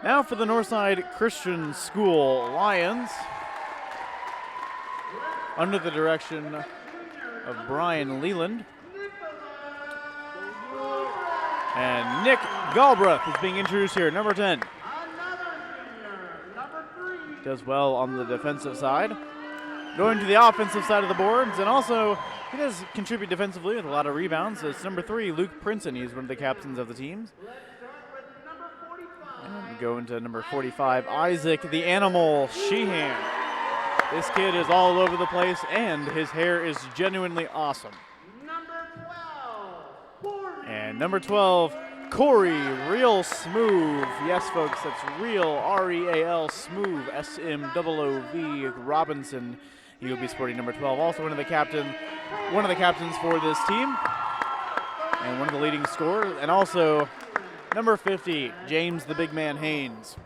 Now for the Northside Christian School Lions, under the direction of Brian Leland. And Nick Galbraith is being introduced here, number 10. Does well on the defensive side. Going to the offensive side of the boards, and also he does contribute defensively with a lot of rebounds. It's number 3, Luke Princeton. He's one of the captains of the teams. And we go into number 45, Isaac the Animal Sheehan. This kid is all over the place, and his hair is genuinely awesome. And number 12, Corey Real Smooth. Yes, folks, that's Real, R-E-A-L, Smooth, S-M-O-O-V, Robinson. He will be sporting number 12, also one of the captains for this team, and one of the leading scorers, and also number 50, James the Big Man Haynes.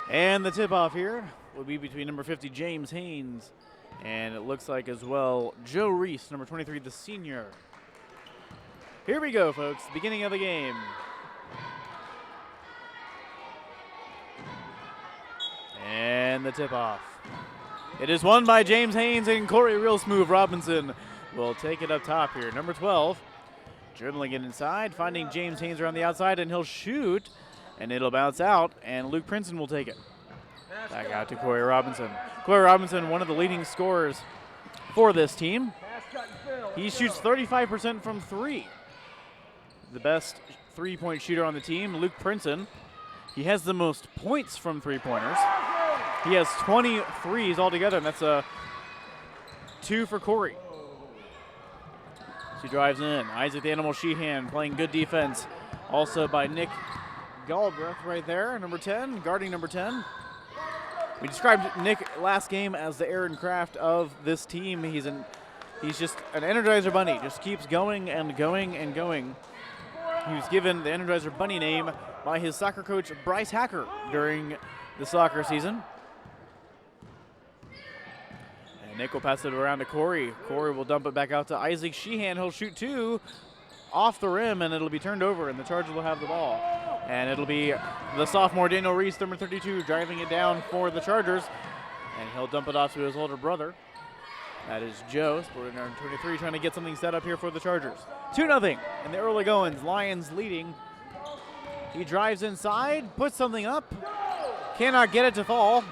And the tip-off here will be between number 50, James Haynes, and it looks like as well Joe Reese, number 23, the senior. Here we go, folks, beginning of the game. And the tip-off. It is won by James Haynes, and Corey Real Smooth Robinson will take it up top here. Number 12, dribbling it inside, finding James Haynes around the outside, and he'll shoot, and it'll bounce out, and Luke Princeton will take it. Back out to Corey Robinson. Corey Robinson, one of the leading scorers for this team. He shoots 35% from 3. The best three-point shooter on the team, Luke Princeton. He has the most points from three-pointers. He has 23s altogether, and that's a 2 for Corey. She drives in. Isaac the Animal Sheehan playing good defense. Also by Nick Galbraith right there, number 10, guarding number 10. We described Nick last game as the Aaron Kraft of this team. He's just an Energizer Bunny, just keeps going and going and going. He was given the Energizer Bunny name by his soccer coach, Bryce Hacker, during the soccer season. And Nick will pass it around to Corey. Corey will dump it back out to Isaac Sheehan. He'll shoot 2 off the rim, and it'll be turned over, and the Chargers will have the ball. And it'll be the sophomore Daniel Reese, number 32, driving it down for the Chargers. And he'll dump it off to his older brother. That is Joe, sporting number 23, trying to get something set up here for the Chargers. 2-0 in the early goings. Lions leading. He drives inside, puts something up. Cannot get it to fall.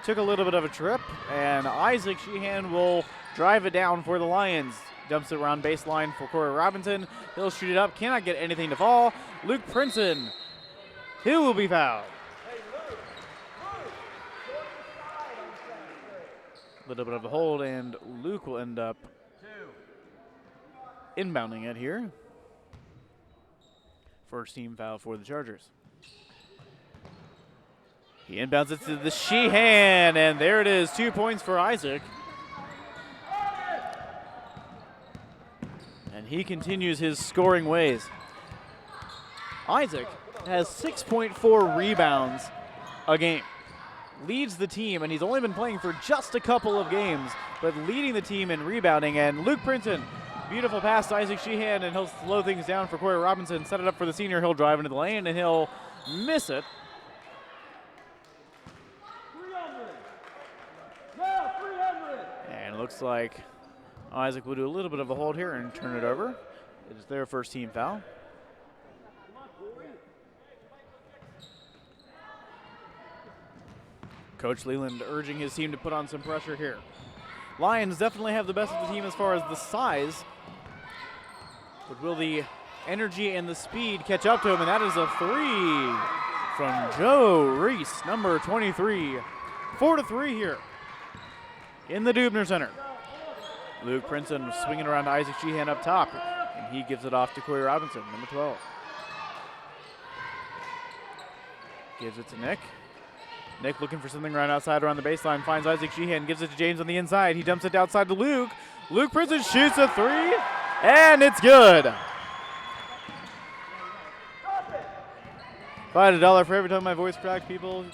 Took a little bit of a trip. And Isaac Sheehan will drive it down for the Lions. Dumps it around baseline for Corey Robinson. He'll shoot it up. Cannot get anything to fall. Luke Princeton. He will be fouled. A little bit of a hold, and Luke will end up inbounding it here. First team foul for the Chargers. He inbounds it to the Sheehan, and there it is. 2 points for Isaac. And he continues his scoring ways. Isaac has 6.4 rebounds a game. Leads the team, and he's only been playing for just a couple of games, but leading the team in rebounding. And Luke Princeton, beautiful pass to Isaac Sheehan, and he'll slow things down for Corey Robinson, set it up for the senior. He'll drive into the lane, and he'll miss it. And it looks like Isaac will do a little bit of a hold here and turn it over. It is their first team foul. Coach Leland urging his team to put on some pressure here. Lions definitely have the best of the team as far as the size, but will the energy and the speed catch up to him? And that is a 3 from Joe Reese, number 23. 4-3 here in the Dubner Center. Luke Princeton swinging around to Isaac Sheehan up top, and he gives it off to Corey Robinson, number 12. Gives it to Nick. Nick looking for something right outside around the baseline, finds Isaac Sheehan, gives it to James on the inside. He dumps it outside to Luke. Luke Princeton shoots a 3, and it's good. If I had $1 for every time my voice cracked, people,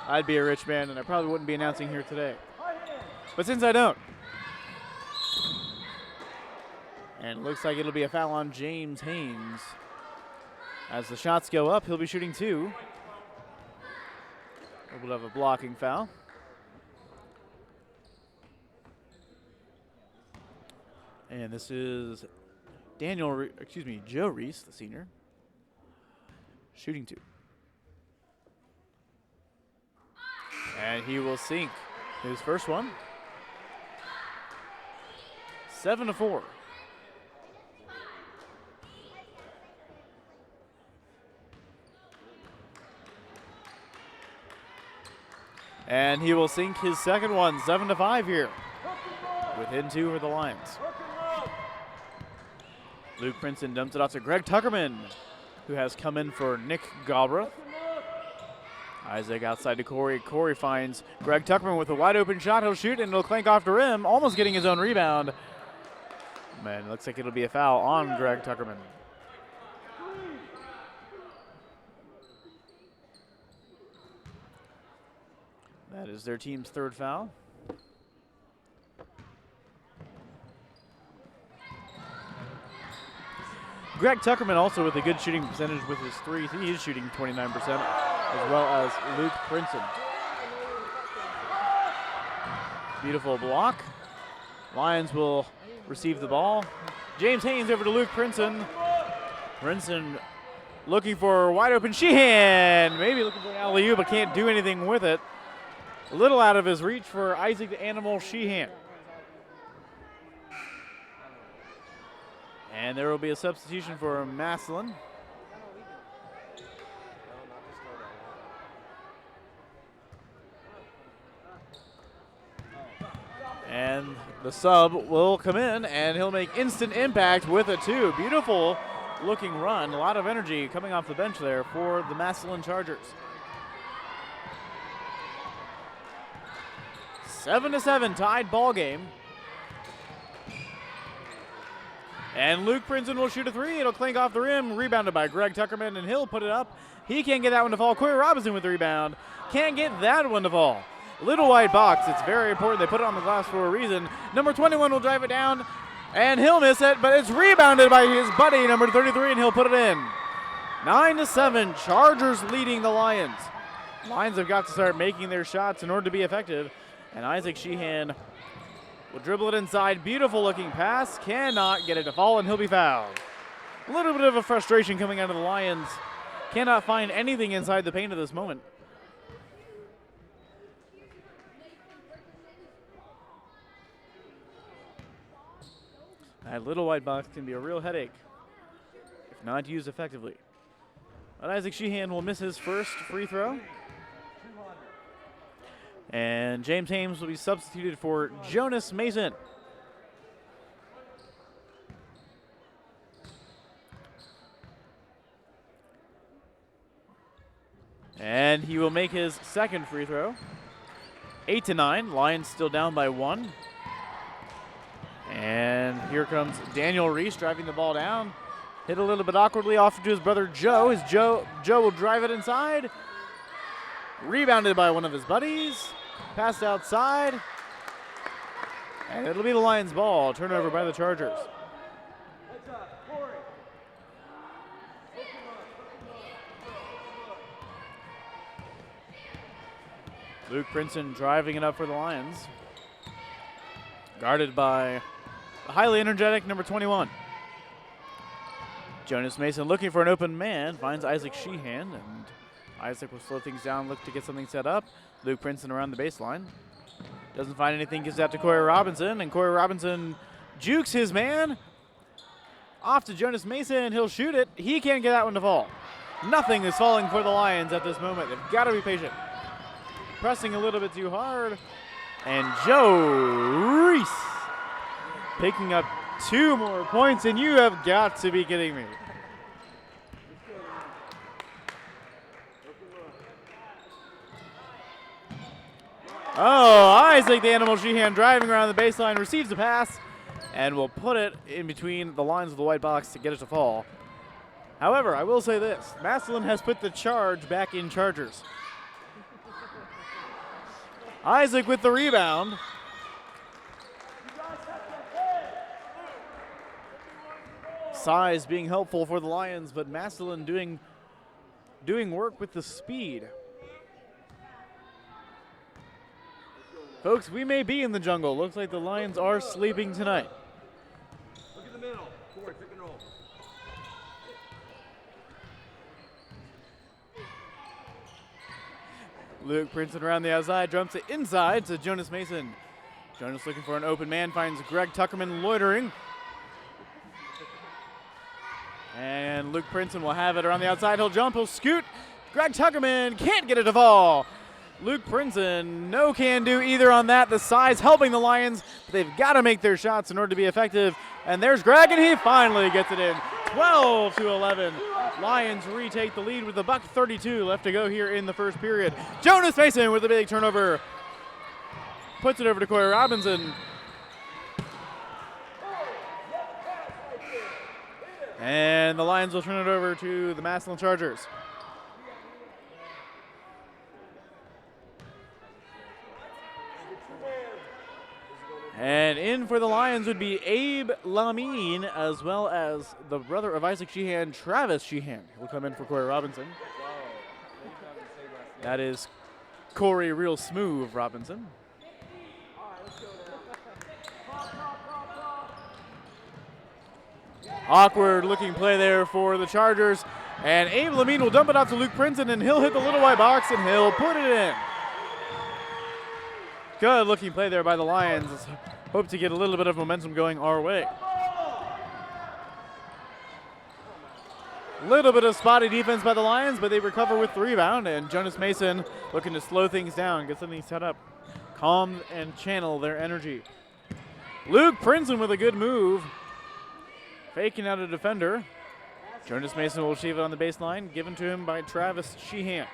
I'd be a rich man, and I probably wouldn't be announcing here today. But since I don't. And it looks like it'll be a foul on James Haynes. As the shots go up, he'll be shooting 2. We'll have a blocking foul. And this is Joe Reese, the senior, shooting 2. And he will sink his first one. 7-4. And he will sink his second one, 7-5 here. Within 2 for the Lions. Luke Princeton dumps it off to Greg Tuckerman, who has come in for Nick Galbraith. Isaac outside to Corey. Corey finds Greg Tuckerman with a wide open shot. He'll shoot and it'll clank off the rim, almost getting his own rebound. Man, it looks like it'll be a foul on Greg Tuckerman. That is their team's 3rd foul. Greg Tuckerman also with a good shooting percentage with his 3s. He is shooting 29%, as well as Luke Princeton. Beautiful block. Lions will receive the ball. James Haynes over to Luke Princeton. Princeton looking for wide open Sheehan. Maybe looking for an alley-oop, but can't do anything with it. A little out of his reach for Isaac the Animal Sheehan. And there will be a substitution for Massilon. And the sub will come in, and he'll make instant impact with a 2. Beautiful looking run. A lot of energy coming off the bench there for the Massilon Chargers. 7-7 tied ball game. And Luke Princeton will shoot a 3. It'll clink off the rim. Rebounded by Greg Tuckerman, and he'll put it up. He can't get that one to fall. Corey Robinson with the rebound. Can't get that one to fall. Little white box. It's very important. They put it on the glass for a reason. Number 21 will drive it down, and he'll miss it, but it's rebounded by his buddy, number 33, and he'll put it in. 9-7, Chargers leading the Lions. Lions have got to start making their shots in order to be effective, and Isaac Sheehan will dribble it inside. Beautiful looking pass. Cannot get it to fall, and he'll be fouled. A little bit of a frustration coming out of the Lions. Cannot find anything inside the paint at this moment. That little white box can be a real headache if not used effectively. But Isaac Sheehan will miss his first free throw. And James Haynes will be substituted for Jonas Mason. And he will make his second free throw. 8-9, Lions still down by 1. And here comes Daniel Reese driving the ball down. Hit a little bit awkwardly off to his brother Joe. Joe will drive it inside. Rebounded by one of his buddies. Passed outside. And it'll be the Lions' ball. Turnover by the Chargers. Luke Princeton driving it up for the Lions. Guarded by the highly energetic number 21. Jonas Mason looking for an open man. Finds Isaac Sheehan. And Isaac will slow things down, look to get something set up. Luke Princeton around the baseline. Doesn't find anything, gives that to Corey Robinson. And Corey Robinson jukes his man. Off to Jonas Mason. He'll shoot it. He can't get that one to fall. Nothing is falling for the Lions at this moment. They've got to be patient. Pressing a little bit too hard. And Joe Reese picking up 2 more points, and you have got to be kidding me. Oh, Isaac the Animal Sheehan driving around the baseline, receives the pass, and will put it in between the lines of the white box to get it to fall. However, I will say this. Massilon has put the charge back in Chargers. Isaac with the rebound. Size being helpful for the Lions, but Massilon doing work with the speed. Folks, we may be in the jungle. Looks like the Lions are sleeping tonight. Look at the middle. Corey, pick and roll. Luke Princeton around the outside, jumps it inside to Jonas Mason. Jonas looking for an open man, finds Greg Tuckerman loitering. And Luke Princeton will have it around the outside. He'll jump, he'll scoot. Greg Tuckerman can't get it to fall. Luke Princeton, no can do either on that. The size helping the Lions, but they've got to make their shots in order to be effective. And there's Greg, and he finally gets it in. 12-11. Lions retake the lead with a $1:32 left to go here in the first period. Jonas Mason with a big turnover. Puts it over to Corey Robinson. And the Lions will turn it over to the Massilon Chargers. And in for the Lions would be Abe Lamine, as well as the brother of Isaac Sheehan, Travis Sheehan, will come in for Corey Robinson. That is Corey Real Smooth Robinson. Awkward looking play there for the Chargers. And Abe Lamine will dump it off to Luke Princeton, and he'll hit the little white box, and he'll put it in. Good looking play there by the Lions. Let's hope to get a little bit of momentum going our way. Little bit of spotty defense by the Lions, but they recover with the rebound, and Jonas Mason looking to slow things down, get something set up, calm and channel their energy. Luke Princeton with a good move, faking out a defender. Jonas Mason will receive it on the baseline, given to him by Travis Sheehan.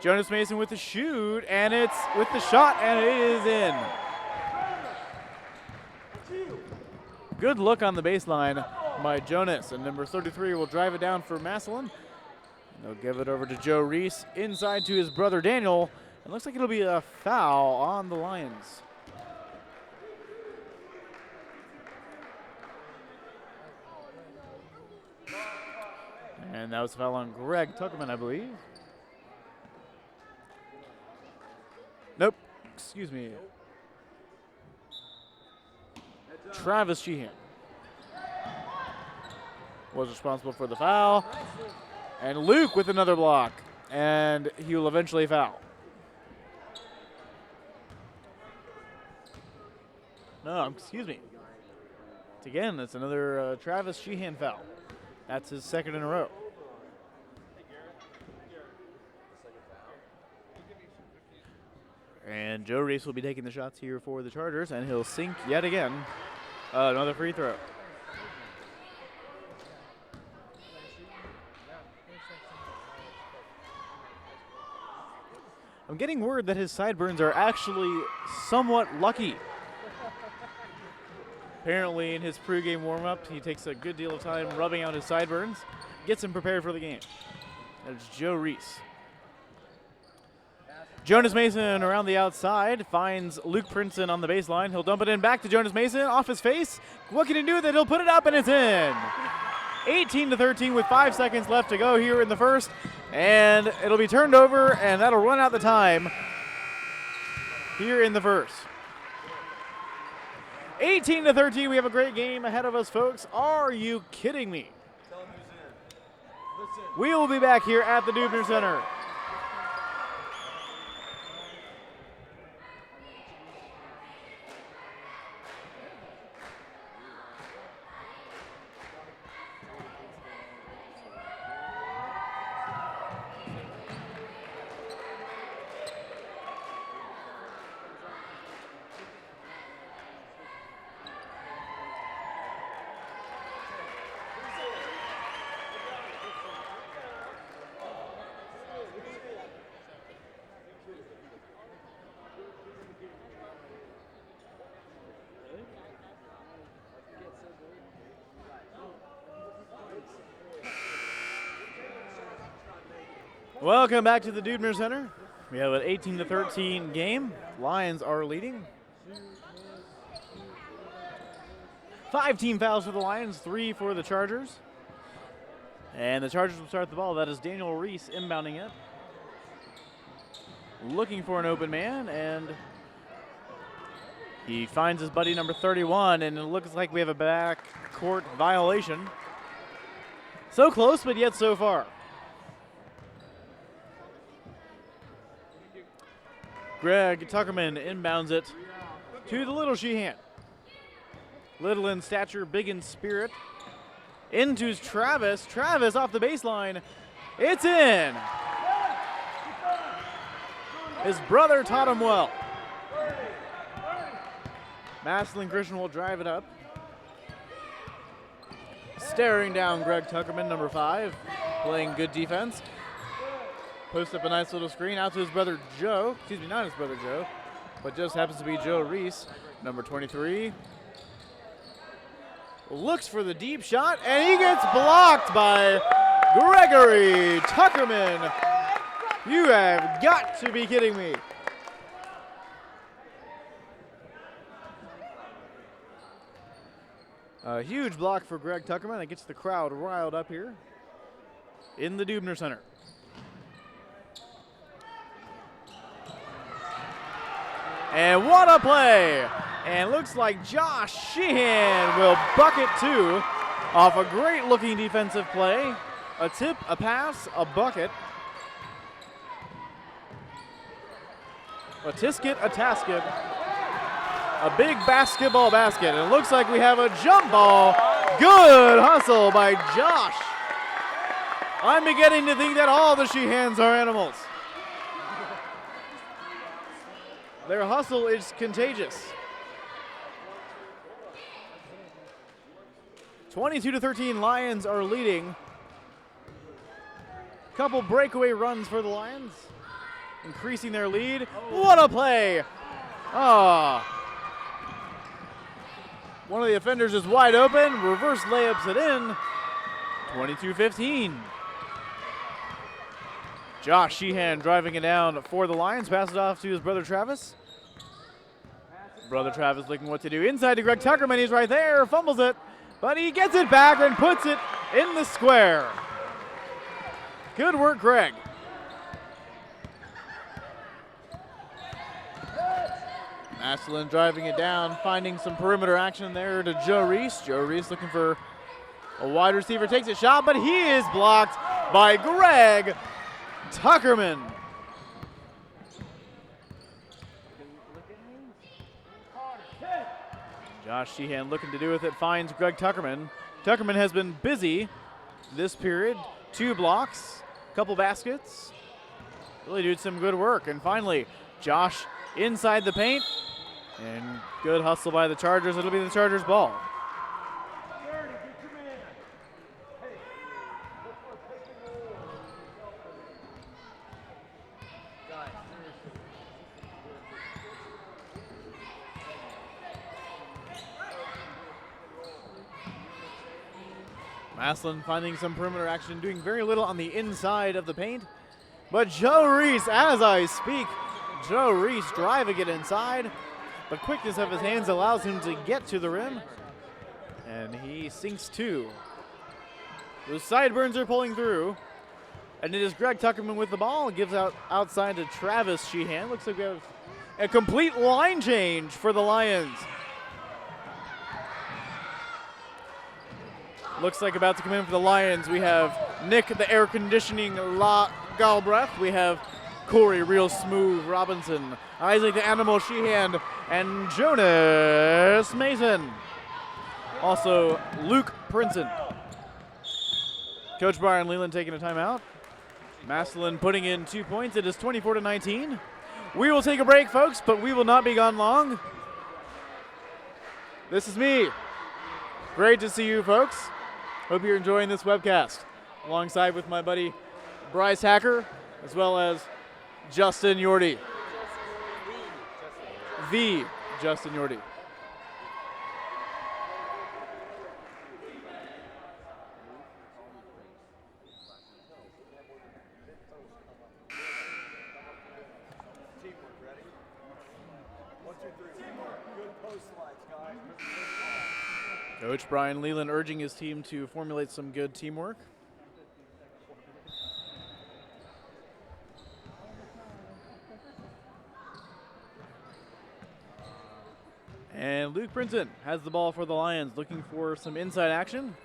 Jonas Mason with the shoot, and it's with the shot, and it is in. Good look on the baseline by Jonas, and number 33 will drive it down for Massilon. They'll give it over to Joe Reese, inside to his brother Daniel. It looks like it'll be a foul on the Lions. And that was a foul on Greg Tuckerman, I believe. Nope, excuse me. Travis Sheehan was responsible for the foul. And Luke with another block. And he will eventually foul. No, excuse me. Again, that's another Travis Sheehan foul. That's his second in a row. And Joe Reese will be taking the shots here for the Chargers, and he'll sink yet again. Another free throw. I'm getting word that his sideburns are actually somewhat lucky. Apparently in his pregame warm-up, he takes a good deal of time rubbing out his sideburns, gets him prepared for the game. That's Joe Reese. Jonas Mason around the outside finds Luke Princeton on the baseline. He'll dump it in back to Jonas Mason off his face. What can he do with it? He'll put it up, and it's in. 18-13 with 5 seconds left to go here in the first. And it'll be turned over, and that'll run out the time here in the first. 18-13, we have a great game ahead of us, folks. Are you kidding me? We will be back here at the Dubner Center. Welcome back to the Dubner Center. We have an 18-13 game. Lions are leading. 5 team fouls for the Lions, 3 for the Chargers. And the Chargers will start the ball. That is Daniel Reese inbounding it. Looking for an open man, and he finds his buddy number 31, and it looks like we have a backcourt violation. So close, but yet so far. Greg Tuckerman inbounds it to the little Sheehan. Little in stature, big in spirit. Into Travis. Travis off the baseline. It's in. His brother taught him well. Massilon Christian will drive it up. Staring down Greg Tuckerman, number 5, playing good defense. Posts up a nice little screen out to his brother Joe. Excuse me, not his brother Joe, but just happens to be Joe Reese, number 23. Looks for the deep shot, and he gets blocked by Gregory Tuckerman. You have got to be kidding me. A huge block for Greg Tuckerman that gets the crowd riled up here in the Dubner Center. And what a play! And looks like Josh Sheehan will bucket 2 off a great looking defensive play. A tip, a pass, a bucket. A tisket, a tasket. A big basketball basket. And it looks like we have a jump ball. Good hustle by Josh. I'm beginning to think that all the Sheehans are animals. Their hustle is contagious. 22-13, Lions are leading. Couple breakaway runs for the Lions, increasing their lead. What a play! One of the offenders is wide open. Reverse layups it in. 22-15. Josh Sheehan driving it down for the Lions. Passes it off to his brother Travis. Brother Travis looking what to do. Inside to Greg Tuckerman. He's right there. Fumbles it. But he gets it back and puts it in the square. Good work, Greg. Massilon driving it down, finding some perimeter action there to Joe Reese. Joe Reese looking for a wide receiver. Takes a shot, but he is blocked by Greg Tuckerman. Josh Sheehan looking to do with it, finds Greg Tuckerman. Tuckerman has been busy this period. 2 blocks, couple baskets. Really doing some good work. And finally, Josh inside the paint. And good hustle by the Chargers. It'll be the Chargers' ball. Massilon finding some perimeter action, doing very little on the inside of the paint. But Joe Reese, as I speak, Joe Reese driving it inside. The quickness of his hands allows him to get to the rim. And he sinks 2. Those sideburns are pulling through. And it is Greg Tuckerman with the ball. Gives out outside to Travis Sheehan. Looks like we have a complete line change for the Lions. Looks like about to come in for the Lions. We have Nick, the air conditioning Galbraith. We have Corey, real smooth Robinson. Isaac, the animal Sheehan. And Jonas Mason. Also, Luke Princeton. Coach Brian Leland taking a timeout. Massilon putting in 2 points. It is 24-19. We will take a break, folks, but we will not be gone long. This is me. Great to see you, folks. Hope you're enjoying this webcast, alongside with my buddy Bryce Hacker, as well as Justin Yordy. The Justin Yordy. Coach Brian Leland urging his team to formulate some good teamwork. And Luke Princeton has the ball for the Lions, looking for some inside action.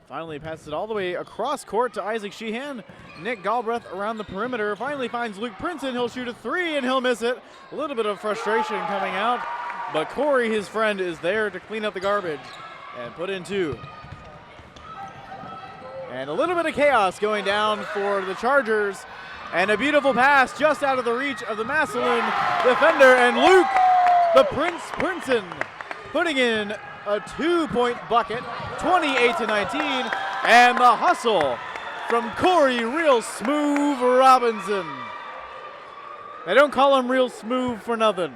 Finally passes it all the way across court to Isaac Sheehan. Nick Galbraith around the perimeter finally finds Luke Princeton. He'll shoot a three and he'll miss it. A little bit of frustration coming out, but Corey, his friend, is there to clean up the garbage and put in two. And a little bit of chaos going down for the Chargers, and a beautiful pass just out of the reach of the Massilon defender, and Luke, the Prince Princeton, putting in a 2-point bucket, 28-19, and the hustle from Corey Real Smooth Robinson. They don't call him Real Smooth for nothing.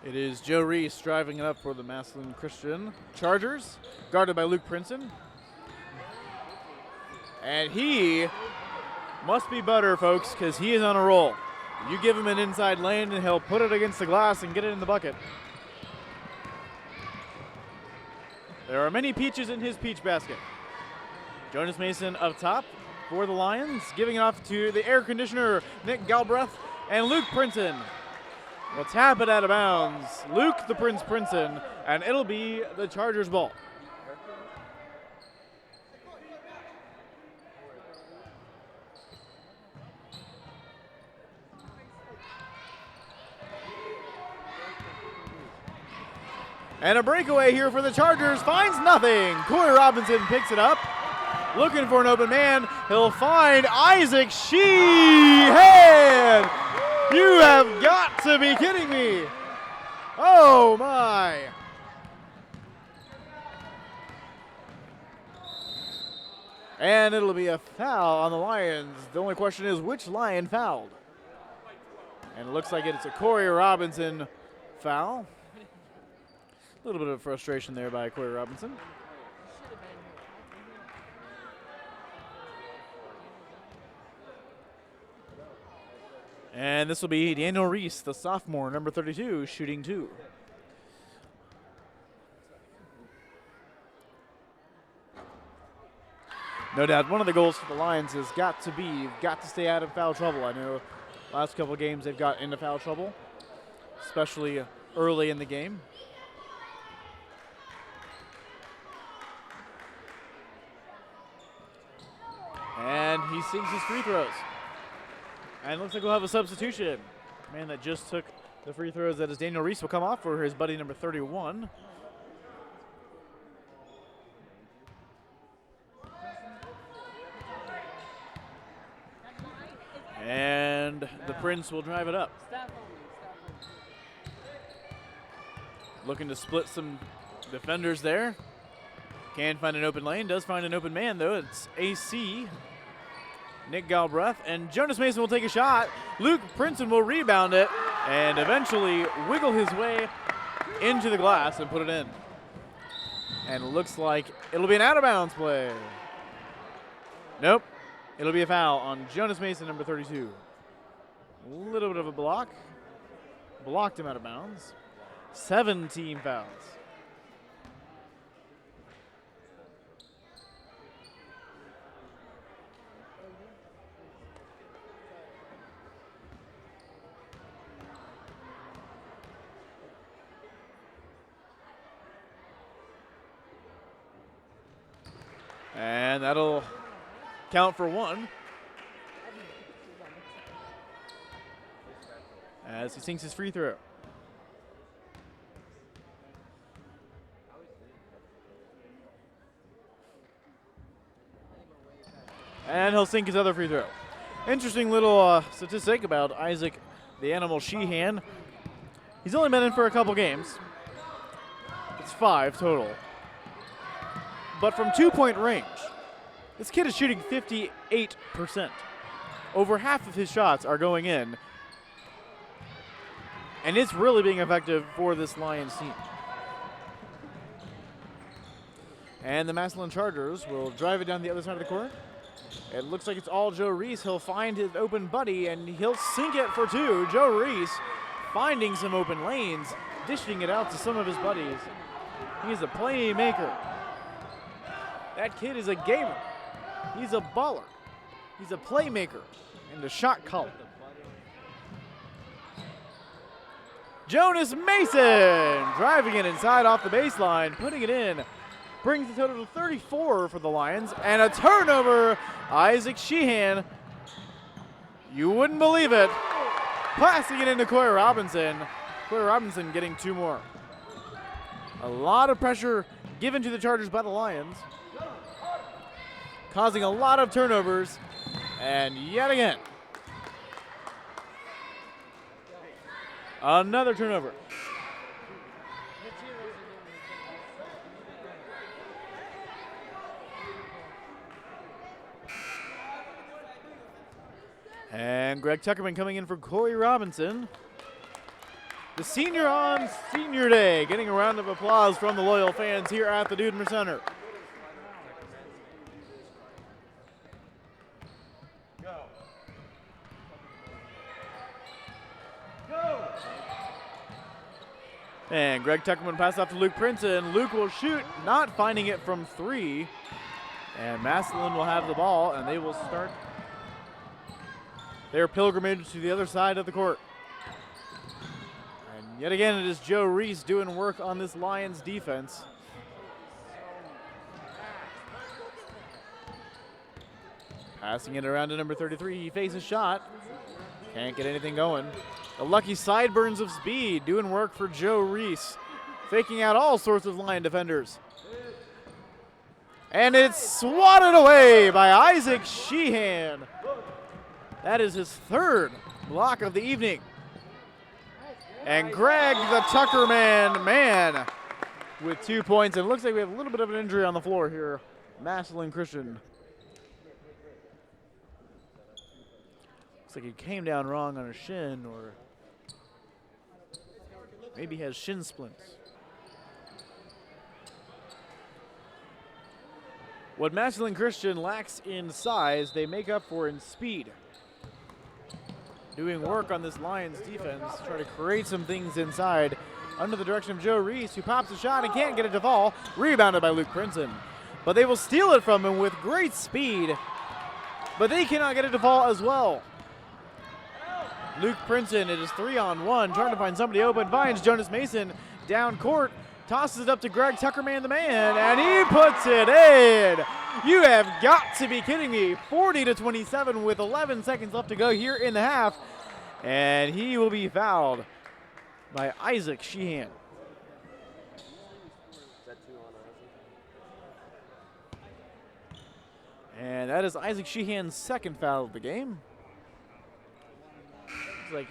It is Joe Reese driving it up for the Massilon Christian Chargers, guarded by Luke Princeton. And he must be butter, folks, because he is on a roll. You give him an inside lane and he'll put it against the glass and get it in the bucket. There are many peaches in his peach basket. Jonas Mason up top for the Lions, giving it off to the air conditioner, Nick Galbraith, and Luke Princeton. Will tap it out of bounds. Luke the Prince Princeton, and it'll be the Chargers ball. And a breakaway here for the Chargers, finds nothing. Corey Robinson picks it up, looking for an open man. He'll find Isaac Sheehan. You have got to be kidding me. Oh my. And it'll be a foul on the Lions. The only question is which Lion fouled. And it looks like it's a Corey Robinson foul. A little bit of frustration there by Corey Robinson. And this will be Daniel Reese, the sophomore, number 32, shooting two. No doubt, one of the goals for the Lions has got to be, you've got to stay out of foul trouble. I know last couple of games they've got into foul trouble, especially early in the game. And he sinks his free throws. And it looks like we'll have a substitution. Man that just took the free throws, that is Daniel Reese, will come off for his buddy number 31. And the Prince will drive it up. Looking to split some defenders there. Can't find an open lane, does find an open man though. It's AC, Nick Galbraith, and Jonas Mason will take a shot. Luke Princeton will rebound it and eventually wiggle his way into the glass and put it in. And it looks like it'll be an out-of-bounds play. Nope, it'll be a foul on Jonas Mason, number 32. A little bit of a block. Blocked him out of bounds. 17 fouls. And that'll count for one as he sinks his free throw. And he'll sink his other free throw. Interesting little statistic about Isaac the Animal Sheehan. He's only been in for a couple games. It's 5 total. But from 2-point range, this kid is shooting 58%. Over half of his shots are going in. And it's really being effective for this Lions team. And the Massilon Chargers will drive it down the other side of the court. It looks like it's all Joe Reese. He'll find his open buddy, and he'll sink it for two. Joe Reese finding some open lanes, dishing it out to some of his buddies. He's a playmaker. That kid is a gamer. He's a baller. He's a playmaker and a shot caller. Jonas Mason driving it inside off the baseline, putting it in. Brings the total to 34 for the Lions. And a turnover. Isaac Sheehan. You wouldn't believe it. Passing it into Coy Robinson. Coy Robinson getting two more. A lot of pressure given to the Chargers by the Lions, causing a lot of turnovers. And yet again, another turnover. And Greg Tuckerman coming in for Coy Robinson. The senior on senior day, getting a round of applause from the loyal fans here at the Dudenmer Center. And Greg Tuckerman pass off to Luke Princeton. Luke will shoot, not finding it from three. And Massilon will have the ball, and they will start their pilgrimage to the other side of the court. And yet again, it is Joe Reese doing work on this Lions defense. Passing it around to number 33. He faces a shot. Can't get anything going. The lucky sideburns of speed doing work for Joe Reese, faking out all sorts of Lion defenders. And it's swatted away by Isaac Sheehan. That is his third block of the evening. And Greg, the Tuckerman man, with 2 points. And it looks like we have a little bit of an injury on the floor here. Massilon Christian. Looks like he came down wrong on a shin, or maybe has shin splints. What Massilon Christian lacks in size, they make up for in speed. Doing work on this Lions defense, try to create some things inside under the direction of Joe Reese, who pops a shot and can't get it to fall. Rebounded by Luke Princeton. But they will steal it from him with great speed, but they cannot get it to fall as well. Luke Princeton, it is 3-on-1, trying to find somebody open, finds Jonas Mason down court, tosses it up to Greg Tuckerman, the man, and he puts it in. You have got to be kidding me. 40-27 with 11 seconds left to go here in the half, and he will be fouled by Isaac Sheehan. And that is Isaac Sheehan's second foul of the game. It's like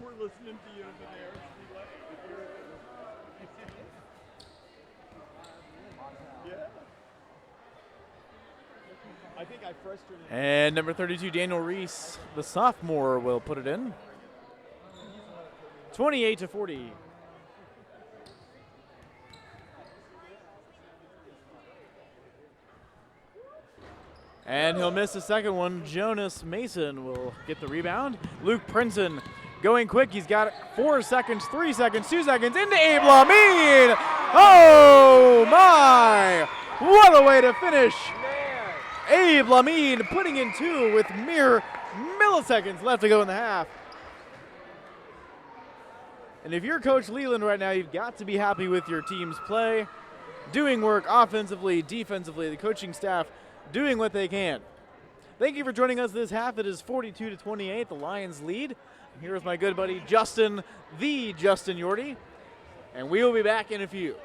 We're listening to you over there. Yeah. I think I frustrated. And number 32, Daniel Reese, the sophomore, will put it in. 28-40. And he'll miss the second one. Jonas Mason will get the rebound. Luke Princeton going quick. He's got 4 seconds, 3 seconds, 2 seconds into Abe Lamine. Oh my! What a way to finish. Abe Lamine putting in two with mere milliseconds left to go in the half. And if you're Coach Leland right now, you've got to be happy with your team's play. Doing work offensively, defensively, the coaching staff doing what they can. Thank you for joining us this half. It is 42-28, the Lions lead. I'm here with my good buddy Justin, the Justin Yorty, and we will be back in a few.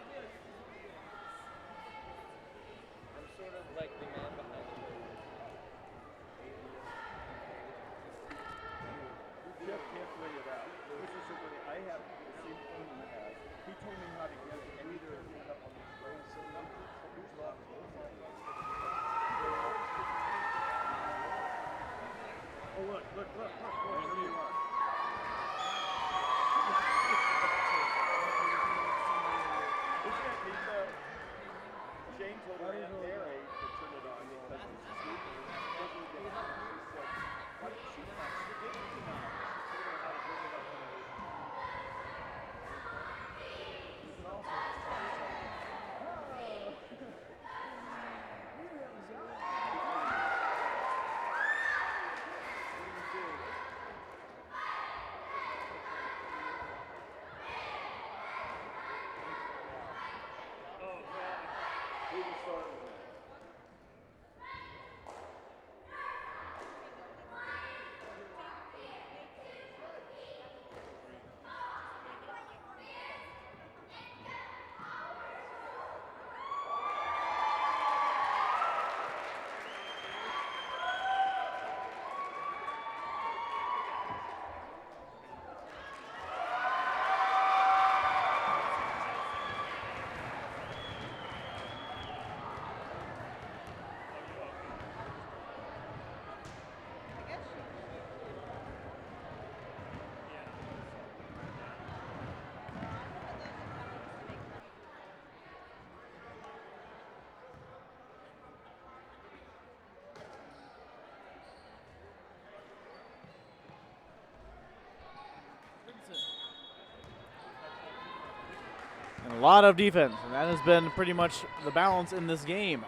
And a lot of defense, and that has been pretty much the balance in this game.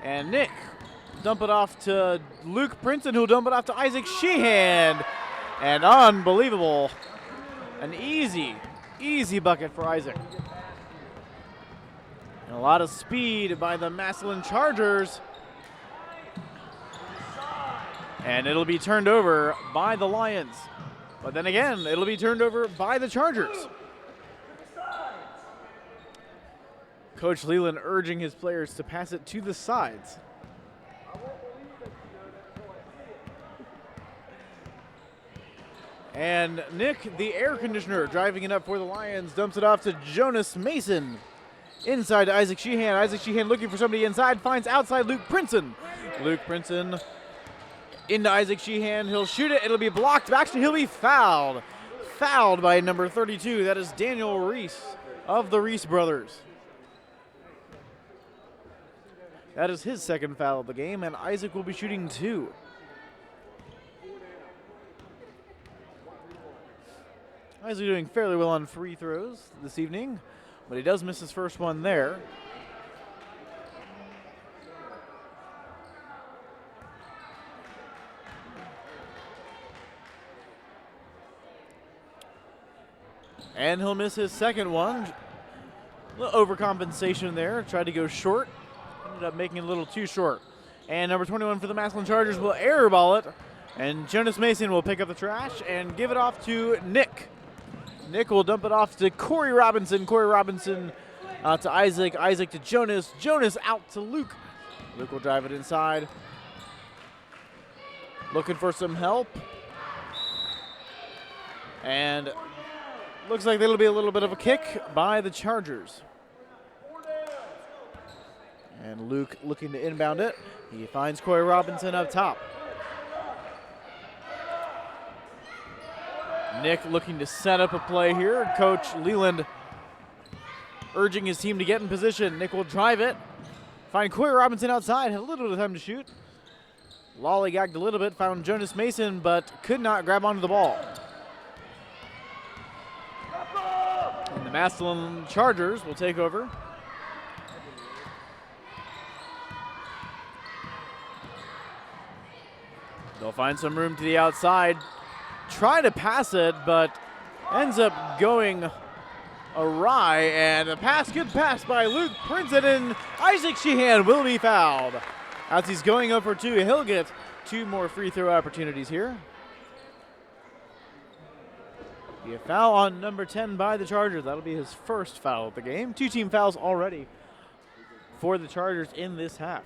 And Nick dump it off to Luke Princeton, who'll dump it off to Isaac Sheehan. And unbelievable. An easy bucket for Isaac. And a lot of speed by the Massilon Chargers. And it'll be turned over by the Lions. But then again, it'll be turned over by the Chargers. Coach Leland urging his players to pass it to the sides. And Nick, the air conditioner, driving it up for the Lions, dumps it off to Jonas Mason. Inside to Isaac Sheehan. Isaac Sheehan looking for somebody inside, finds outside Luke Princeton. Luke Princeton into Isaac Sheehan. He'll shoot it. It'll be blocked. Actually, he'll be fouled. Fouled by number 32. That is Daniel Reese of the Reese brothers. That is his second foul of the game, and Isaac will be shooting 2. Isaac doing fairly well on free throws this evening, but he does miss his first one there. And he'll miss his second one. A little overcompensation there, tried to go short. Ended up making it a little too short. And number 21 for the Massilon Chargers will airball it. And Jonas Mason will pick up the trash and give it off to Nick. Nick will dump it off to Corey Robinson. Corey Robinson to Isaac. Isaac to Jonas. Jonas out to Luke. Luke will drive it inside. Looking for some help. And looks like there'll be a little bit of a kick by the Chargers. And Luke looking to inbound it. He finds Corey Robinson up top. Nick looking to set up a play here. Coach Leland urging his team to get in position. Nick will drive it. Find Corey Robinson outside. Had a little bit of time to shoot. Lollygagged a little bit. Found Jonas Mason, but could not grab onto the ball. And the Massilon Chargers will take over. They'll find some room to the outside. Try to pass it, but ends up going awry. And a good pass by Luke Princeton, and Isaac Sheehan will be fouled. As he's going up for 2, he'll get 2 more free throw opportunities here. Be a foul on number 10 by the Chargers. That'll be his first foul of the game. 2 team fouls already for the Chargers in this half.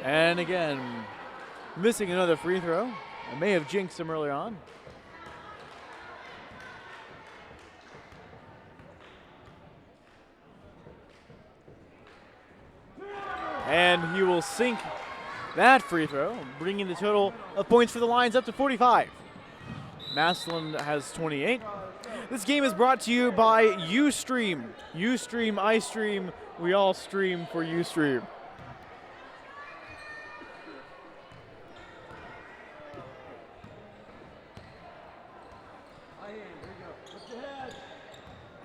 And again, missing another free throw. I may have jinxed him early on. And he will sink that free throw, bringing the total of points for the Lions up to 45. Massilon has 28. This game is brought to you by Ustream. Ustream, I stream, we all stream for Ustream.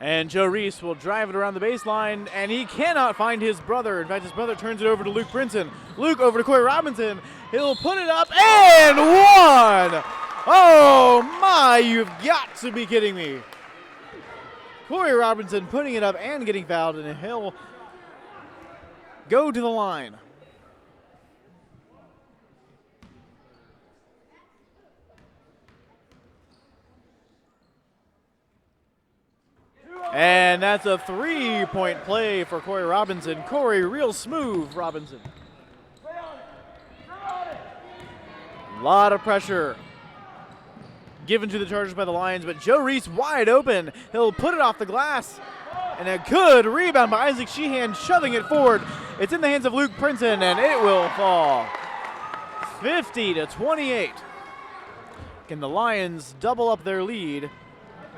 And Joe Reese will drive it around the baseline, and he cannot find his brother. In fact, his brother turns it over to Luke Princeton. Luke over to Corey Robinson. He'll put it up and one! Oh my, you've got to be kidding me. Corey Robinson putting it up and getting fouled, and he'll go to the line. And that's a 3-point play for Corey Robinson. Corey, real smooth Robinson. A lot of pressure given to the Chargers by the Lions, but Joe Reese wide open. He'll put it off the glass. And a good rebound by Isaac Sheehan, shoving it forward. It's in the hands of Luke Princeton, and it will fall. 50-28. Can the Lions double up their lead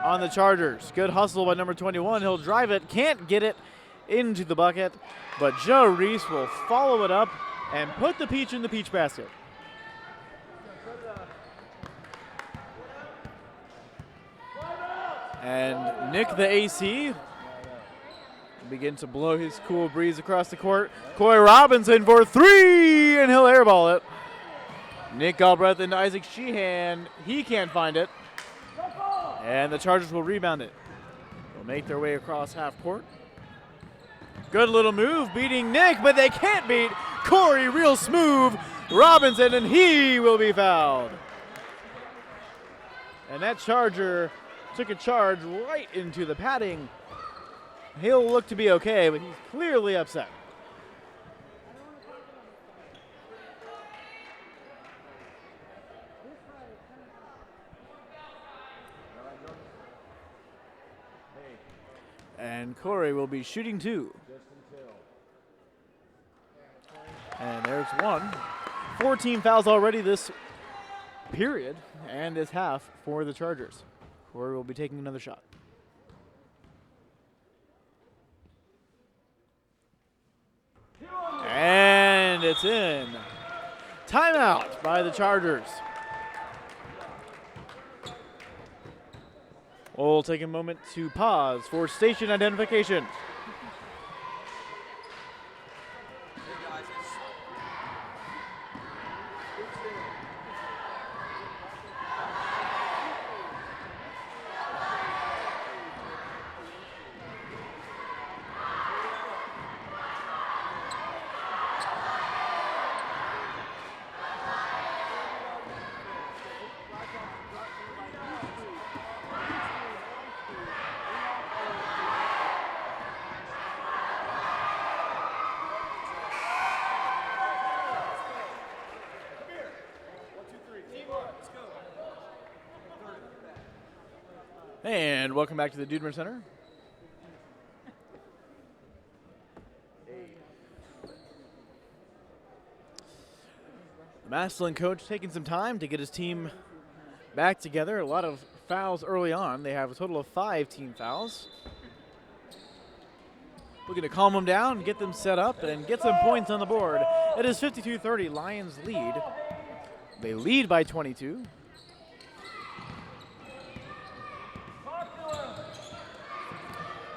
on the Chargers? Good hustle by number 21. He'll drive it, can't get it into the bucket, but Joe Reese will follow it up and put the peach in the peach basket. And Nick, the AC, begin to blow his cool breeze across the court. Corey Robinson for three, and he'll airball it. Nick Galbraith into Isaac Sheehan. He can't find it. And the Chargers will rebound it. They'll make their way across half court. Good little move, beating Nick, but they can't beat Corey, real smooth Robinson, and he will be fouled. And that Charger took a charge right into the padding. He'll look to be okay, but he's clearly upset. And Corey will be shooting two. And there's one. 14 fouls already this period and this half for the Chargers. Corey will be taking another shot. And it's in. Timeout by the Chargers. We'll take a moment to pause for station identification. And welcome back to the Dudemer Center. The Massilon coach taking some time to get his team back together. A lot of fouls early on. They have a total of 5 team fouls. Looking to calm them down, get them set up, and get some points on the board. It is 52-30, Lions lead. They lead by 22.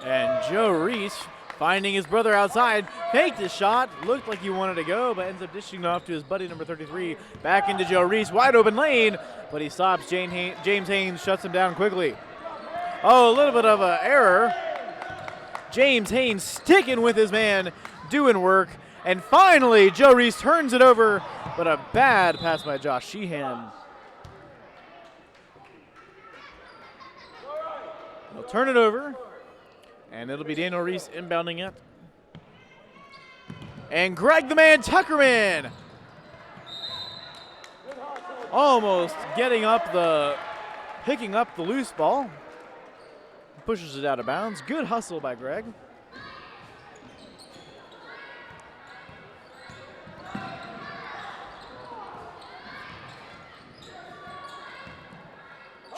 And Joe Reese finding his brother outside, faked his shot, looked like he wanted to go, but ends up dishing it off to his buddy number 33. Back into Joe Reese, wide open lane, but he stops. James Haynes shuts him down quickly. Oh, a little bit of an error. James Haynes sticking with his man, doing work. And finally, Joe Reese turns it over, but a bad pass by Josh Sheehan. He'll turn it over. And it'll be Daniel Reese inbounding it. And Greg the Man Tuckerman almost picking up the loose ball. Pushes it out of bounds. Good hustle by Greg.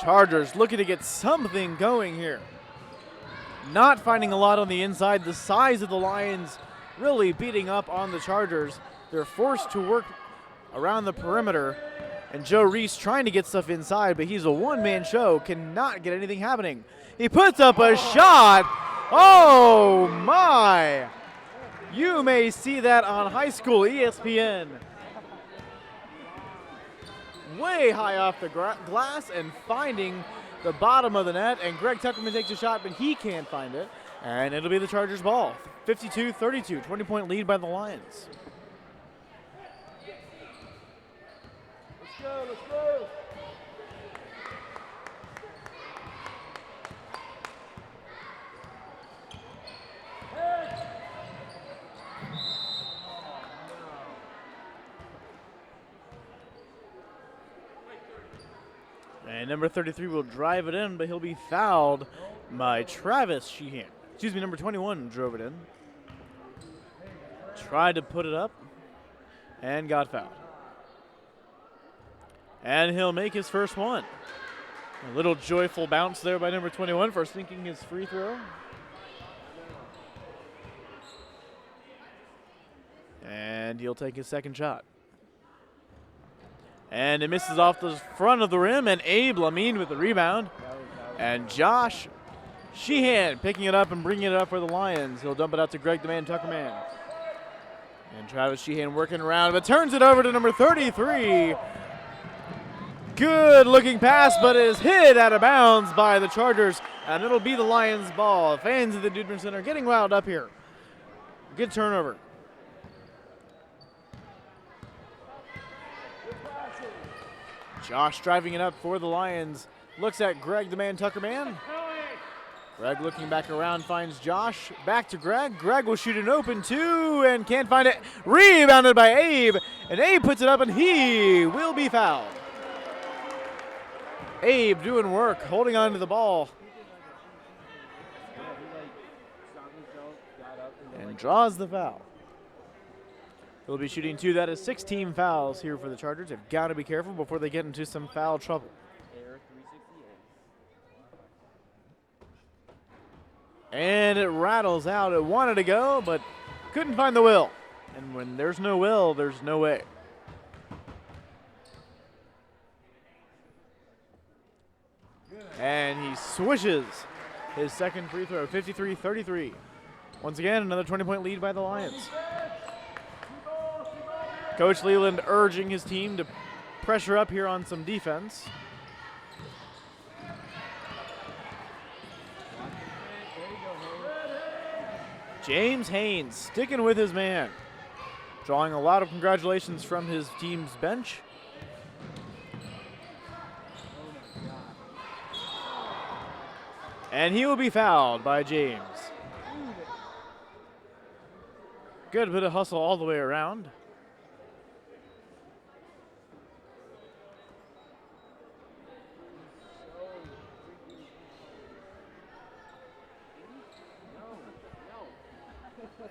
Chargers looking to get something going here. Not finding a lot on the inside. The size of the Lions really beating up on the Chargers. They're forced to work around the perimeter. And Joe Reese trying to get stuff inside, but he's a one-man show. Cannot get anything happening. He puts up a shot. Oh, my. You may see that on high school ESPN. way high off the glass and finding the bottom of the net. And Greg Tuckerman takes a shot, but he can't find it. And it'll be the Chargers' ball. 52-32, 20-point lead by the Lions. Let's go, let's go. And number 33 will drive it in, but he'll be fouled by Travis Sheehan. Excuse me, number 21 drove it in. Tried to put it up and got fouled. And he'll make his first one. A little joyful bounce there by number 21 for sinking his free throw. And he'll take his second shot. And it misses off the front of the rim, and Abe Lamine with the rebound. And Josh Sheehan picking it up and bringing it up for the Lions. He'll dump it out to Greg the Man Tuckerman. And Travis Sheehan working around, but turns it over to number 33. Good looking pass, but is hit out of bounds by the Chargers, and it'll be the Lions' ball. Fans of the Dudman Center getting wound up here. Good turnover. Josh driving it up for the Lions. Looks at Greg the Man Tuckerman. Greg looking back around finds Josh. Back to Greg. Greg will shoot an open two and can't find it. Rebounded by Abe. And Abe puts it up and he will be fouled. Abe doing work, holding on to the ball. And draws the foul. He'll be shooting two. That is 16 fouls here for the Chargers. They've got to be careful before they get into some foul trouble. And it rattles out. It wanted to go, but couldn't find the will. And when there's no will, there's no way. And he swishes his second free throw, 53-33. Once again, another 20-point lead by the Lions. Coach Leland urging his team to pressure up here on some defense. James Haynes sticking with his man, drawing a lot of congratulations from his team's bench. And he will be fouled by James. Good bit of hustle all the way around.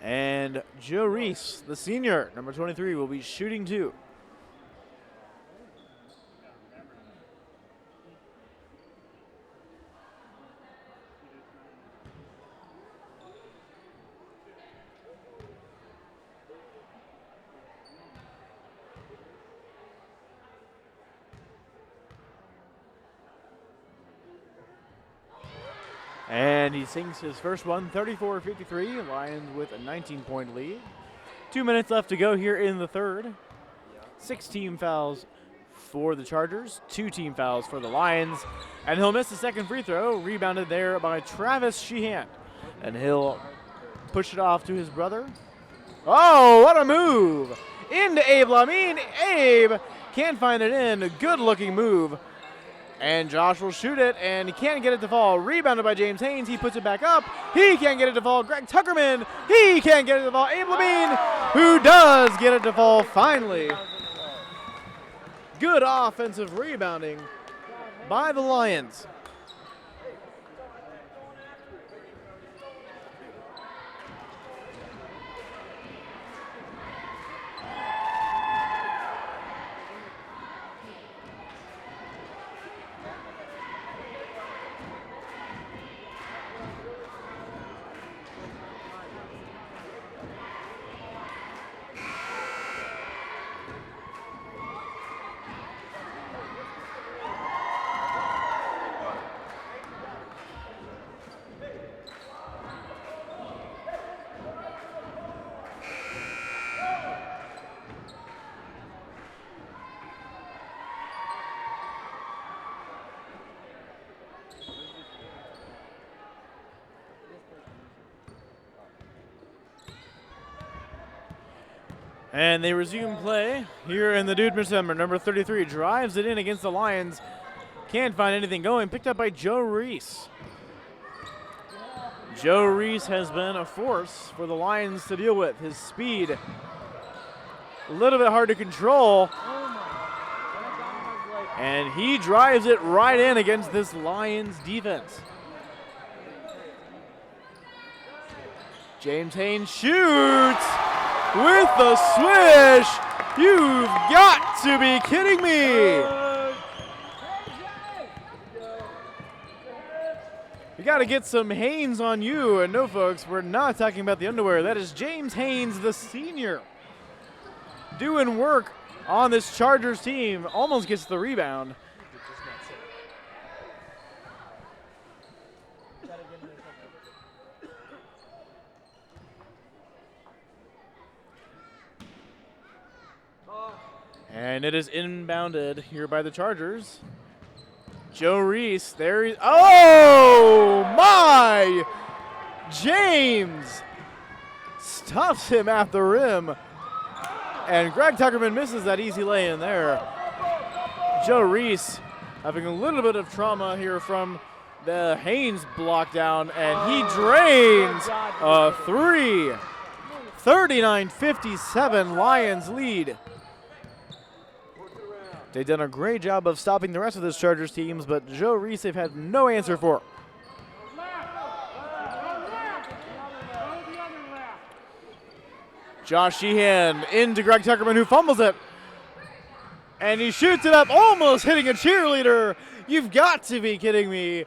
And Joe Reese, the senior, number 23, will be shooting two. And he sinks his first one, 34-53. Lions with a 19-point lead. 2 minutes left to go here in the third. 6 team fouls for the Chargers, 2 team fouls for the Lions. And he'll miss the second free throw, rebounded there by Travis Sheehan. And he'll push it off to his brother. Oh, what a move! Into Abe Lamine. Abe can't find it in. A good-looking move. And Josh will shoot it, and he can't get it to fall. Rebounded by James Haynes. He puts it back up. He can't get it to fall. Greg Tuckerman. He can't get it to fall. Abe Lamine, who does get it to fall finally. Good offensive rebounding by the Lions. And they resume play here in the Dudman Center. Number 33 drives it in against the Lions. Can't find anything going. Picked up by Joe Reese. Joe Reese has been a force for the Lions to deal with. His speed, a little bit hard to control. And he drives it right in against this Lions defense. James Haynes shoots with the swish. You've got to be kidding me. You got to get some Haynes on you. And no, folks, we're not talking about the underwear. That is James Haynes, the senior, doing work on this Chargers team. Almost gets the rebound. And it is inbounded here by the Chargers. Joe Reese, there he, oh my! James stuffs him at the rim. And Greg Tuckerman misses that easy lay in there. Joe Reese having a little bit of trauma here from the Haynes block down, and he drains a three. 39-57, Lions lead. They've done a great job of stopping the rest of this Chargers teams, but Joe Reese they've had no answer for. Josh Sheehan into Greg Tuckerman, who fumbles it. And he shoots it up, almost hitting a cheerleader. You've got to be kidding me.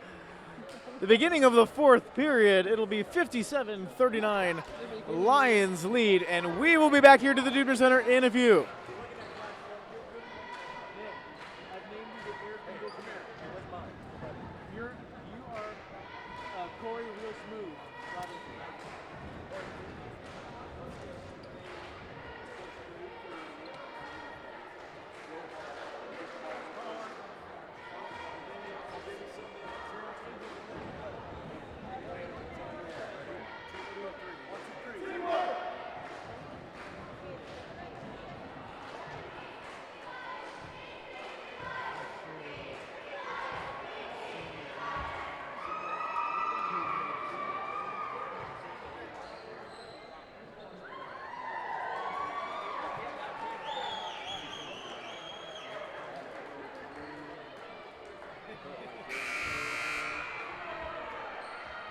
The beginning of the fourth period, it'll be 57-39, Lions lead, and we will be back here to the Dudman Center in a few.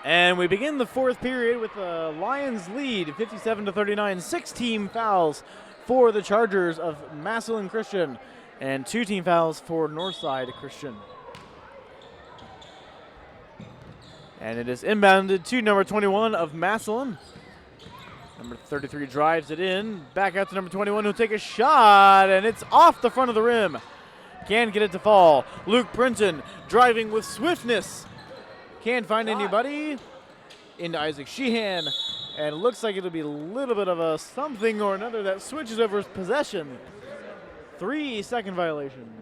And we begin the fourth period with the Lions lead, 57-39. 6 team fouls for the Chargers of Massilon Christian and 2 team fouls for Northside Christian. And it is inbounded to number 21 of Massilon. Number 33 drives it in. Back out to number 21 who'll take a shot, and it's off the front of the rim. Can't get it to fall. Luke Printon driving with swiftness. Can't find anybody. Into Isaac Sheehan. And it looks like it'll be a little bit of a something or another that switches over possession. 3-second violation.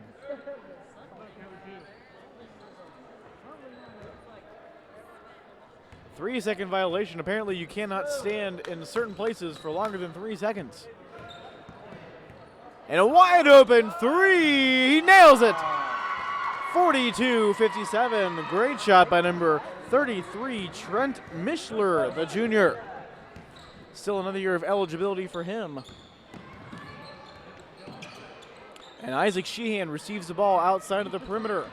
Three-second violation. Apparently you cannot stand in certain places for longer than 3 seconds. And a wide open three. He nails it. 42-57. Great shot by number 33, Trent Mishler, the junior. Still another year of eligibility for him. And Isaac Sheehan receives the ball outside of the perimeter.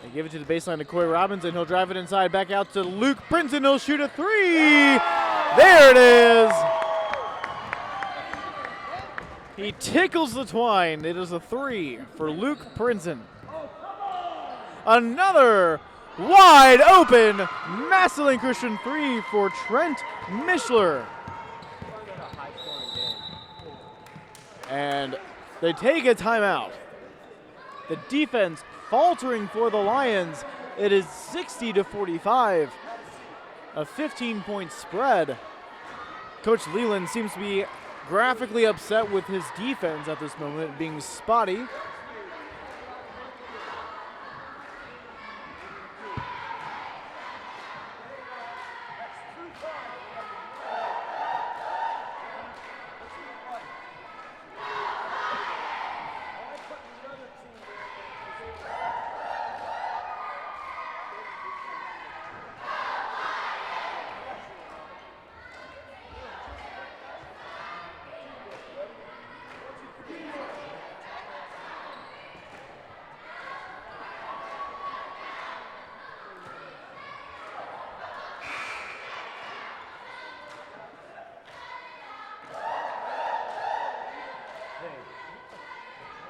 They give it to the baseline to Coy Robinson. He'll drive it inside, back out to Luke Princeton. He'll shoot a three. There it is. He tickles the twine. It is a three for Luke Princeton. Another wide open Massilon Christian three for Trent Mishler. And they take a timeout. The defense faltering for the Lions. It is 60-45, a 15-point spread. Coach Leland seems to be graphically upset with his defense at this moment, being spotty.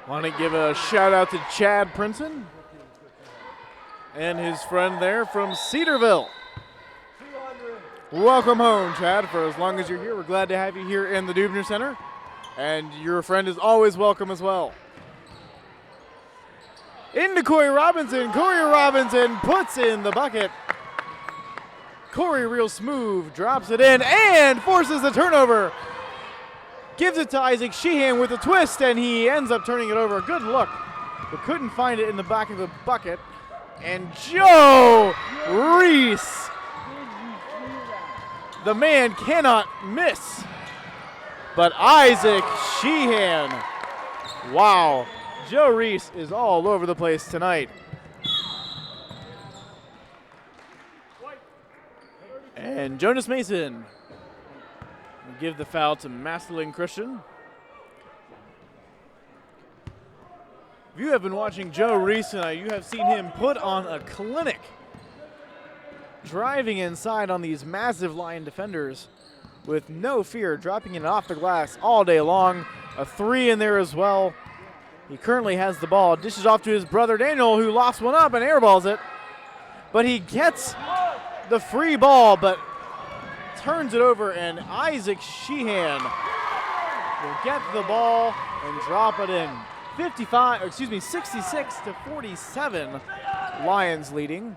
Want to give a shout out to Chad Princeton and his friend there from Cedarville. 200. Welcome home, Chad. For as long as you're here, we're glad to have you here in the Dubner Center. And your friend is always welcome as well. Into Corey Robinson. Corey Robinson puts in the bucket. Corey real smooth, drops it in and forces the turnover. Gives it to Isaac Sheehan with a twist, and he ends up turning it over. Good look, but couldn't find it in the back of the bucket. And Joe Reese, the man cannot miss. But Isaac Sheehan, wow, Joe Reese is all over the place tonight. And Jonas Mason will give the foul to Massilon Christian. If you have been watching Joe Reese tonight, you have seen him put on a clinic, driving inside on these massive Lion defenders with no fear, dropping it off the glass all day long. A three in there as well. He currently has the ball, dishes off to his brother Daniel, who lofts one up and airballs it. But he gets the free ball, but turns it over, and Isaac Sheehan will get the ball and drop it in. 66 to 47, Lions leading.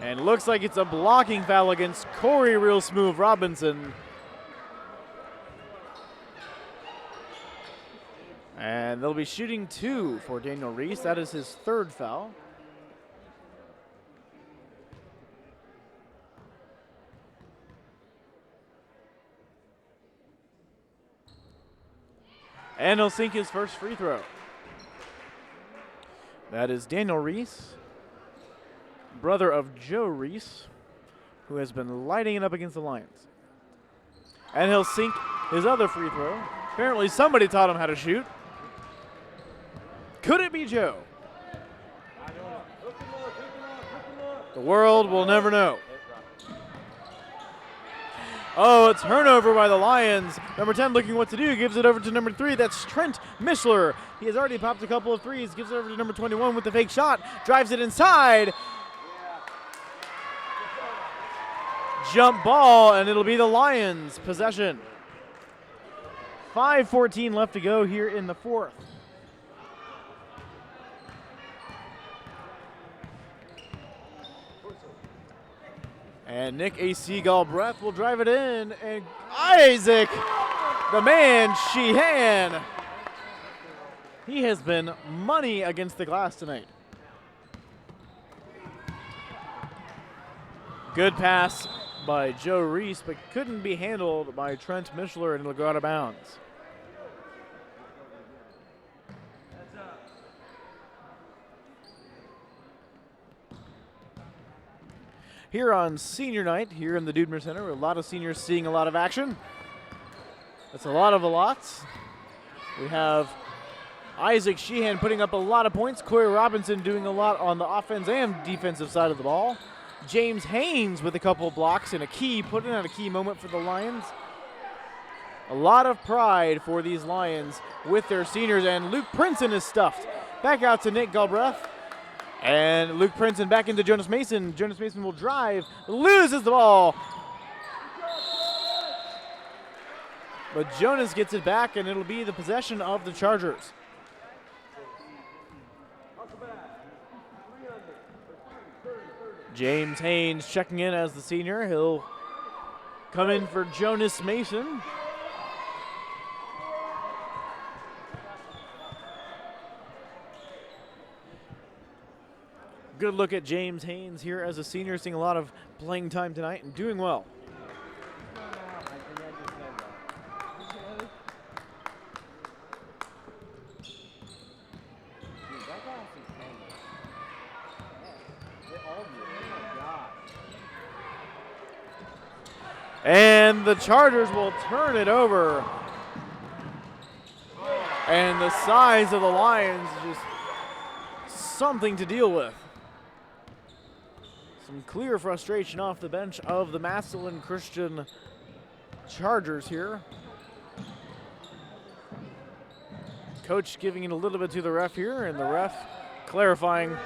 And it looks like it's a blocking foul against Corey Real Smooth Robinson. And they'll be shooting two for Daniel Reese. That is his third foul. And he'll sink his first free throw. That is Daniel Reese, brother of Joe Reese, who has been lighting it up against the Lions. And he'll sink his other free throw. Apparently somebody taught him how to shoot. Could it be Joe? The world will never know. Oh, a turnover by the Lions. Number 10 looking what to do, gives it over to number 3. That's Trent Mishler. He has already popped a couple of threes, gives it over to number 21 with the fake shot, drives it inside. Jump ball, and it'll be the Lions' possession. 5:14 left to go here in the fourth. And Nick A.C. Galbraith will drive it in, and Isaac, the man, Sheehan. He has been money against the glass tonight. Good pass by Joe Reese, but couldn't be handled by Trent Mishler, and it'll go out of bounds. Here on senior night, here in the Dubner Center, a lot of seniors seeing a lot of action. That's a lot of lots. We have Isaac Sheehan putting up a lot of points. Corey Robinson doing a lot on the offense and defensive side of the ball. James Haynes with a couple of blocks and putting out a key moment for the Lions. A lot of pride for these Lions with their seniors, and Luke Princeton is stuffed. Back out to Nick Galbraith. And Luke Princeton back into Jonas Mason. Jonas Mason will drive, loses the ball. But Jonas gets it back, and it'll be the possession of the Chargers. James Haynes checking in as the senior. He'll come in for Jonas Mason. Good look at James Haynes here as a senior, seeing a lot of playing time tonight and doing well. And the Chargers will turn it over. And the size of the Lions is just something to deal with. Some clear frustration off the bench of the Massilon Christian Chargers here. Coach giving it a little bit to the ref here, and the ref clarifying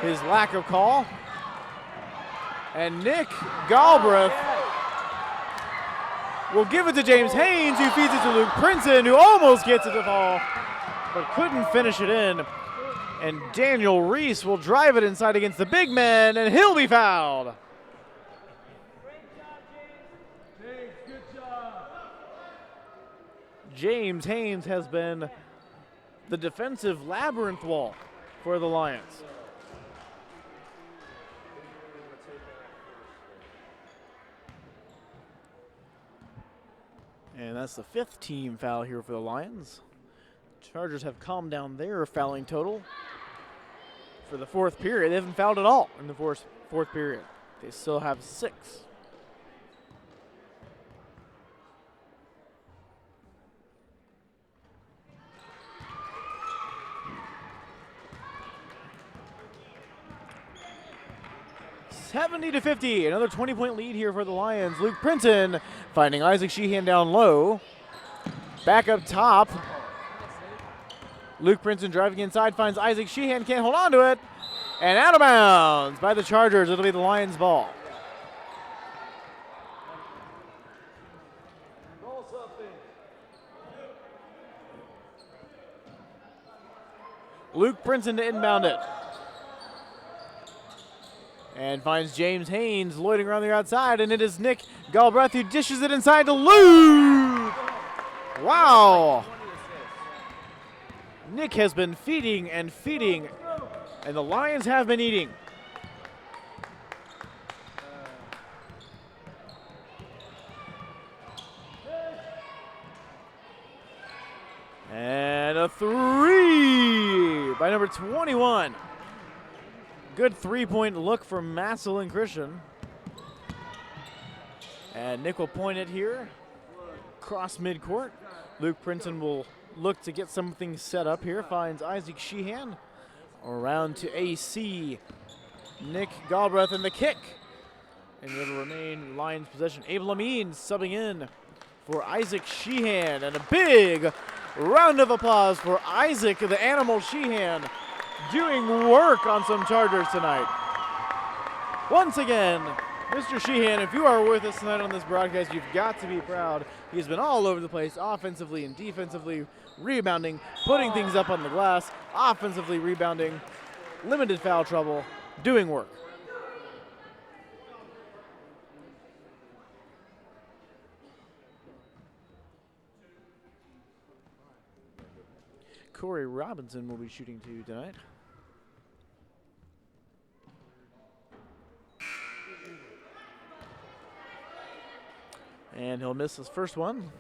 his lack of call. And Nick Galbraith will give it to James Haynes, who feeds it to Luke Princeton, who almost gets it to fall, but couldn't finish it in. And Daniel Reese will drive it inside against the big man, and he'll be fouled. James Haynes has been the defensive labyrinth wall for the Lions. And that's the 5th team foul here for the Lions. Chargers have calmed down their fouling total for the 4th period. They haven't fouled at all in the fourth period. They still have 6. (70-50), another 20-point lead here for the Lions. Luke Princeton finding Isaac Sheehan down low. Back up top. Luke Princeton driving inside, finds Isaac Sheehan, can't hold on to it. And out of bounds by the Chargers. It'll be the Lions' ball. Luke Princeton to inbound it. And finds James Haynes loitering around the outside, and it is Nick Galbraith who dishes it inside to Luke. Wow. Nick has been feeding and feeding, and the Lions have been eating. And a 3 by number 21. Good 3-point look for Massilon Christian. And Nick will point it here. Cross midcourt. Luke Princeton will look to get something set up here. Finds Isaac Sheehan. Around to AC. Nick Galbraith in the kick. And it'll remain Lions possession. Abel Amin subbing in for Isaac Sheehan. And a big round of applause for Isaac, the animal Sheehan, doing work on some Chargers tonight. Once again, Mr. Sheehan, if you are with us tonight on this broadcast, you've got to be proud. He's been all over the place, offensively and defensively, rebounding, putting things up on the glass, offensively rebounding, limited foul trouble, doing work. Corey Robinson will be shooting 2 tonight. And he'll miss his first one.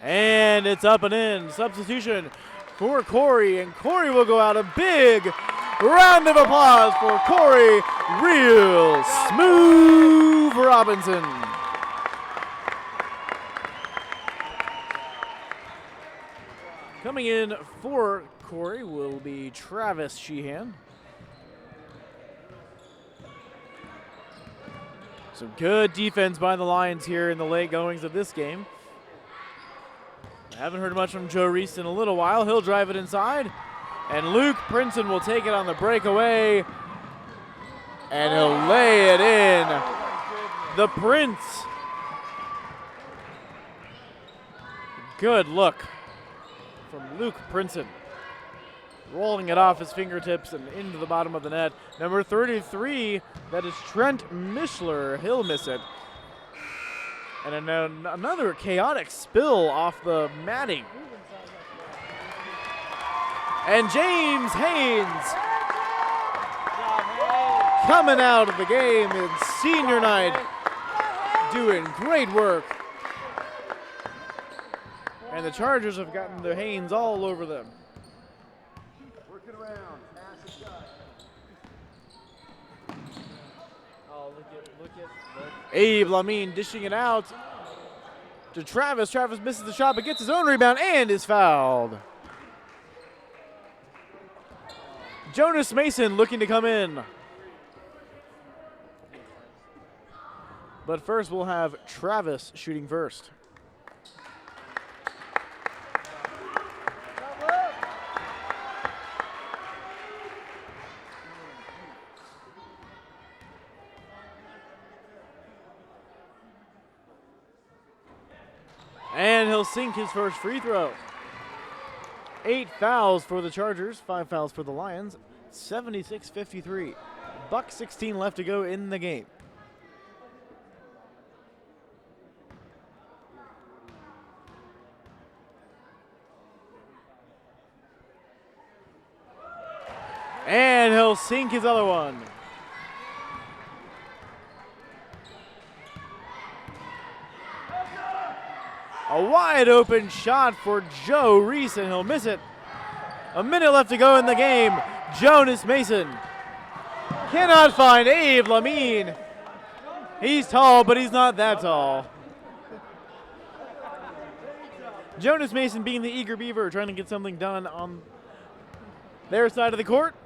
And it's up and in. Substitution for Corey, and Corey will go out. A big round of applause for Corey Real Smooth Robinson. Coming in for Corey will be Travis Sheehan. Some good defense by the Lions here in the late goings of this game. I haven't heard much from Joe Reese in a little while. He'll drive it inside. And Luke Princeton will take it on the breakaway. And he'll lay it in. The Prince. Good look from Luke Princeton. Rolling it off his fingertips and into the bottom of the net. Number 33, that is Trent Mishler. He'll miss it. And another chaotic spill off the matting. And James Haynes coming out of the game in senior night, doing great work. And the Chargers have gotten their Haynes all over them. Working around. Pass it up. Oh, look at. Abe Lamine dishing it out to Travis. Travis misses the shot but gets his own rebound and is fouled. Jonas Mason looking to come in. But first, we'll have Travis shooting first. And he'll sink his first free throw. 8 fouls for the Chargers, 5 fouls for the Lions. 76-53. Buck 16 left to go in the game. And he'll sink his other one. A wide open shot for Joe Reese, and he'll miss it. A minute left to go in the game. Jonas Mason cannot find Abe Lamine. He's tall, but he's not that tall. Jonas Mason being the eager beaver, trying to get something done on their side of the court,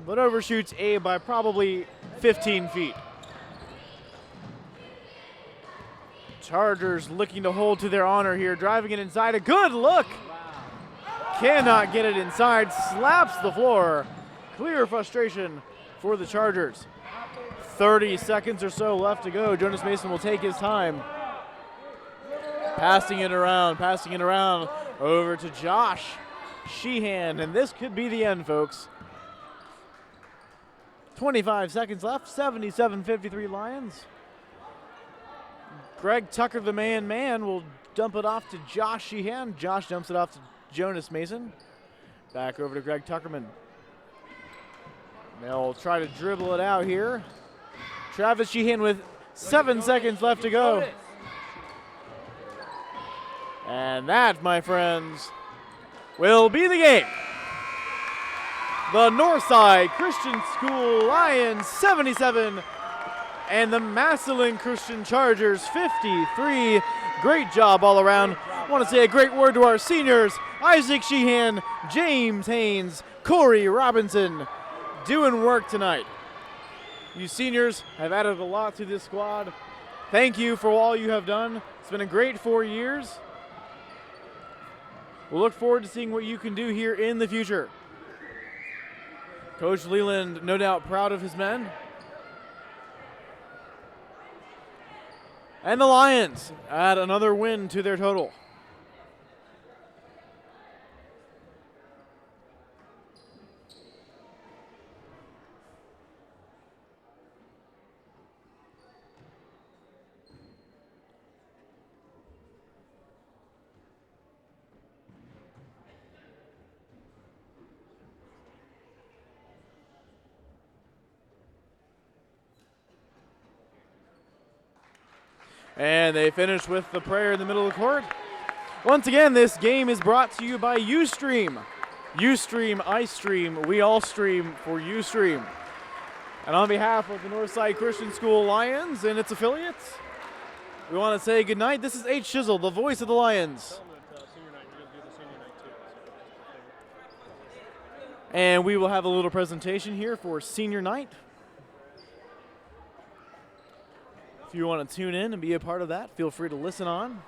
but overshoots Abe by probably 15 feet. Chargers looking to hold to their honor here, driving it inside. A good look. Cannot get it inside, slaps the floor. Clear frustration for the Chargers. 30 seconds or so left to go. Jonas Mason will take his time. Passing it around over to Josh Sheehan, and this could be the end, folks. 25 seconds left, 77-53 Lions. Greg Tucker, the man, will dump it off to Josh Sheehan. Josh dumps it off to Jonas Mason. Back over to Greg Tuckerman. They'll try to dribble it out here. Travis Sheehan with 7 seconds left to go. And that, my friends, will be the game. The Northside Christian School Lions 77 and the Massilon Christian Chargers 53. Great job all around. I want to say a great word to our seniors, Isaac Sheehan, James Haynes, Corey Robinson, doing work tonight. You seniors have added a lot to this squad. Thank you for all you have done. It's been a great 4 years. We'll look forward to seeing what you can do here in the future. Coach Leland, no doubt proud of his men. And the Lions add another win to their total. And they finish with the prayer in the middle of the court. Once again, this game is brought to you by Ustream. Ustream, I stream, we all stream for Ustream. And on behalf of the Northside Christian School Lions and its affiliates, we want to say goodnight. This is H. Shizzle, the voice of the Lions. And we will have a little presentation here for senior night. If you want to tune in and be a part of that, feel free to listen on.